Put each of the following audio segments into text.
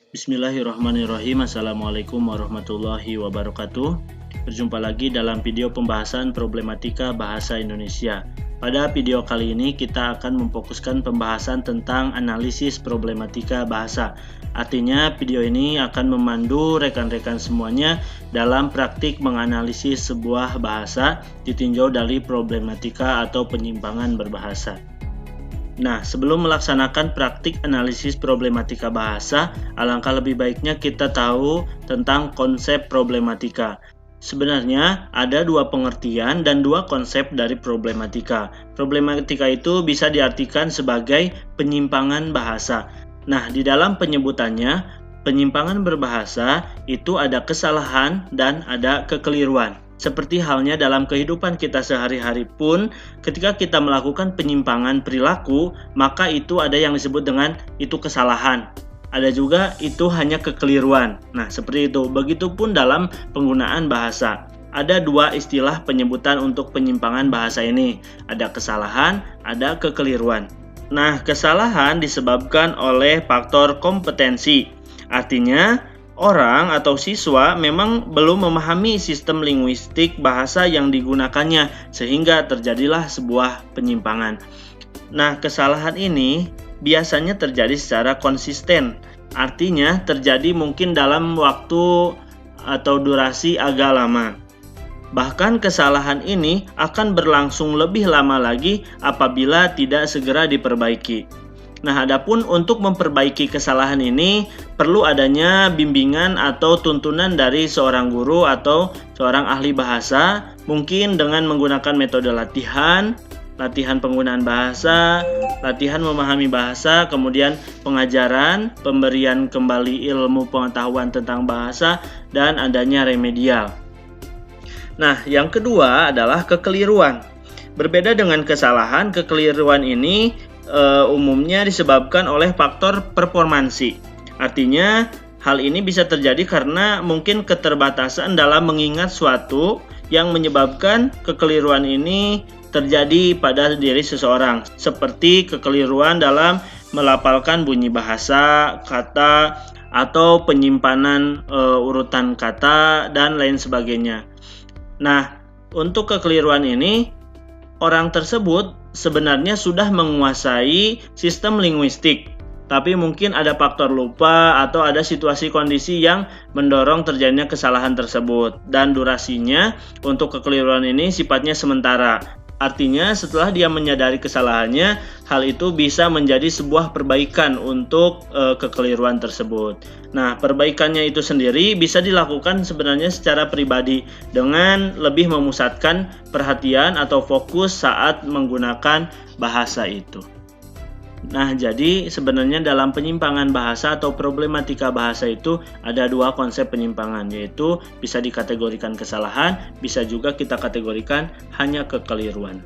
Bismillahirrahmanirrahim. Assalamualaikum warahmatullahi wabarakatuh. Berjumpa lagi dalam video pembahasan problematika bahasa Indonesia. Pada video kali ini kita akan memfokuskan pembahasan tentang analisis problematika bahasa. Artinya video ini akan memandu rekan-rekan semuanya dalam praktik menganalisis sebuah bahasa ditinjau dari problematika atau penyimpangan berbahasa. Nah, sebelum melaksanakan praktik analisis problematika bahasa, alangkah lebih baiknya kita tahu tentang konsep problematika. Sebenarnya ada dua pengertian dan dua konsep dari problematika. Problematika itu bisa diartikan sebagai penyimpangan bahasa. Nah, di dalam penyebutannya, penyimpangan berbahasa itu ada kesalahan dan ada kekeliruan. Seperti halnya dalam kehidupan kita sehari-hari pun, ketika kita melakukan penyimpangan perilaku, maka itu ada yang disebut dengan itu kesalahan. Ada juga itu hanya kekeliruan. Nah, seperti itu. Begitupun dalam penggunaan bahasa. Ada dua istilah penyebutan untuk penyimpangan bahasa ini. Ada kesalahan, ada kekeliruan. Nah, kesalahan disebabkan oleh faktor kompetensi. Artinya, orang atau siswa memang belum memahami sistem linguistik bahasa yang digunakannya sehingga terjadilah sebuah penyimpangan. Nah, kesalahan ini biasanya terjadi secara konsisten. Artinya terjadi mungkin dalam waktu atau durasi agak lama. Bahkan kesalahan ini akan berlangsung lebih lama lagi apabila tidak segera diperbaiki. Nah, adapun untuk memperbaiki kesalahan ini perlu adanya bimbingan atau tuntunan dari seorang guru atau seorang ahli bahasa, mungkin dengan menggunakan metode latihan penggunaan bahasa, latihan memahami bahasa, kemudian pengajaran, pemberian kembali ilmu pengetahuan tentang bahasa, dan adanya remedial. Nah, yang kedua adalah kekeliruan. Berbeda dengan kesalahan, kekeliruan ini umumnya disebabkan oleh faktor performansi. Artinya, hal ini bisa terjadi karena mungkin keterbatasan dalam mengingat suatu yang menyebabkan kekeliruan ini terjadi pada diri seseorang. Seperti kekeliruan dalam melafalkan bunyi bahasa, kata, atau penyimpanan urutan kata, dan lain sebagainya. Nah, untuk kekeliruan ini, orang tersebut sebenarnya sudah menguasai sistem linguistik, tapi mungkin ada faktor lupa atau ada situasi kondisi yang mendorong terjadinya kesalahan tersebut, dan durasinya untuk kekeliruan ini sifatnya sementara. Artinya setelah dia menyadari kesalahannya, hal itu bisa menjadi sebuah perbaikan untuk kekeliruan tersebut. Nah, perbaikannya itu sendiri bisa dilakukan sebenarnya secara pribadi dengan lebih memusatkan perhatian atau fokus saat menggunakan bahasa itu. Nah, jadi sebenarnya dalam penyimpangan bahasa atau problematika bahasa itu ada dua konsep penyimpangan, yaitu bisa dikategorikan kesalahan, bisa juga kita kategorikan hanya kekeliruan.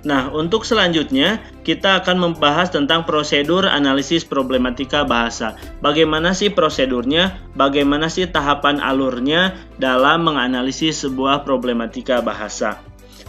Nah, untuk selanjutnya kita akan membahas tentang prosedur analisis problematika bahasa. Bagaimana sih prosedurnya? Bagaimana sih tahapan alurnya dalam menganalisis sebuah problematika bahasa?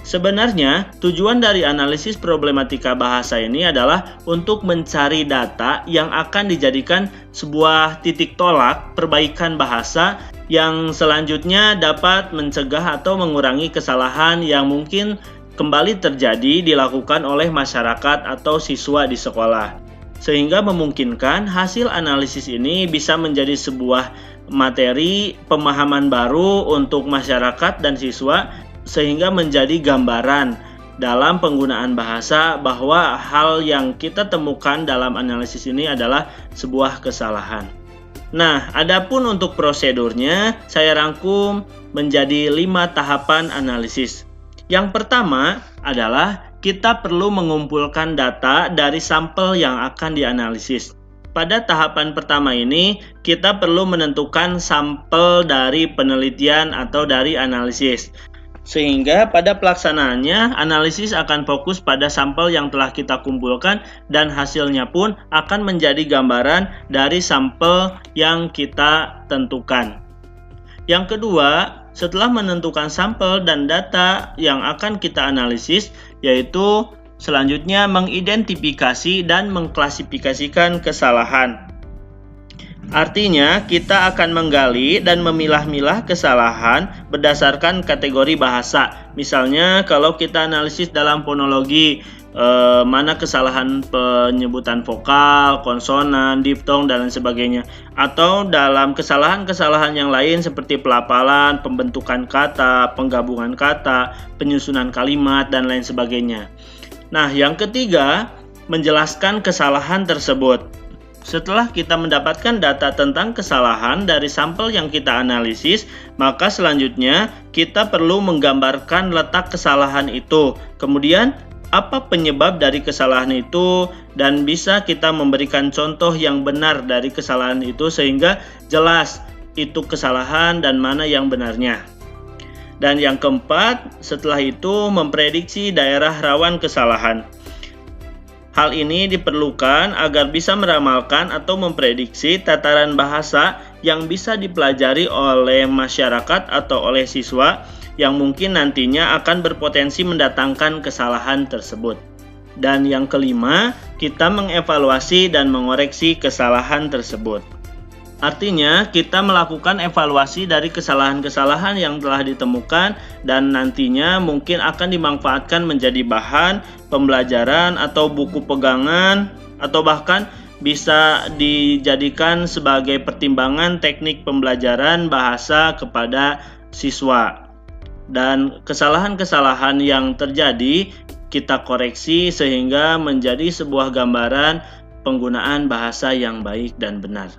Sebenarnya, tujuan dari analisis problematika bahasa ini adalah untuk mencari data yang akan dijadikan sebuah titik tolak perbaikan bahasa yang selanjutnya dapat mencegah atau mengurangi kesalahan yang mungkin kembali terjadi dilakukan oleh masyarakat atau siswa di sekolah. Sehingga memungkinkan hasil analisis ini bisa menjadi sebuah materi pemahaman baru untuk masyarakat dan siswa, sehingga menjadi gambaran dalam penggunaan bahasa bahwa hal yang kita temukan dalam analisis ini adalah sebuah kesalahan. Nah, adapun untuk prosedurnya saya rangkum menjadi 5 tahapan analisis. Yang pertama adalah kita perlu mengumpulkan data dari sampel yang akan dianalisis. Pada tahapan pertama ini, kita perlu menentukan sampel dari penelitian atau dari analisis. Sehingga pada pelaksanaannya, analisis akan fokus pada sampel yang telah kita kumpulkan dan hasilnya pun akan menjadi gambaran dari sampel yang kita tentukan. Yang kedua, setelah menentukan sampel dan data yang akan kita analisis, yaitu selanjutnya mengidentifikasi dan mengklasifikasikan kesalahan. Artinya, kita akan menggali dan memilah-milah kesalahan berdasarkan kategori bahasa. Misalnya, kalau kita analisis dalam fonologi, mana kesalahan penyebutan vokal, konsonan, diftong, dan lain sebagainya. Atau dalam kesalahan-kesalahan yang lain seperti pelafalan, pembentukan kata, penggabungan kata, penyusunan kalimat, dan lain sebagainya. Nah, yang ketiga, menjelaskan kesalahan tersebut. Setelah kita mendapatkan data tentang kesalahan dari sampel yang kita analisis, maka selanjutnya kita perlu menggambarkan letak kesalahan itu. Kemudian, apa penyebab dari kesalahan itu, dan bisa kita memberikan contoh yang benar dari kesalahan itu sehingga jelas itu kesalahan dan mana yang benarnya. Dan yang keempat, setelah itu memprediksi daerah rawan kesalahan. Hal ini diperlukan agar bisa meramalkan atau memprediksi tataran bahasa yang bisa dipelajari oleh masyarakat atau oleh siswa yang mungkin nantinya akan berpotensi mendatangkan kesalahan tersebut. Dan yang kelima, kita mengevaluasi dan mengoreksi kesalahan tersebut. Artinya, kita melakukan evaluasi dari kesalahan-kesalahan yang telah ditemukan dan nantinya mungkin akan dimanfaatkan menjadi bahan pembelajaran atau buku pegangan, atau bahkan bisa dijadikan sebagai pertimbangan teknik pembelajaran bahasa kepada siswa. Dan kesalahan-kesalahan yang terjadi kita koreksi sehingga menjadi sebuah gambaran penggunaan bahasa yang baik dan benar.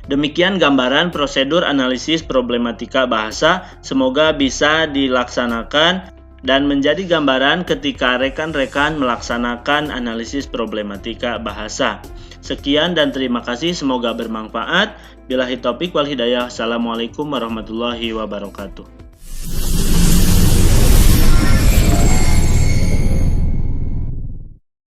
Demikian gambaran prosedur analisis problematika bahasa, semoga bisa dilaksanakan dan menjadi gambaran ketika rekan-rekan melaksanakan analisis problematika bahasa. Sekian dan terima kasih, semoga bermanfaat. Billahi taufiq wal hidayah. Assalamualaikum warahmatullahi wabarakatuh.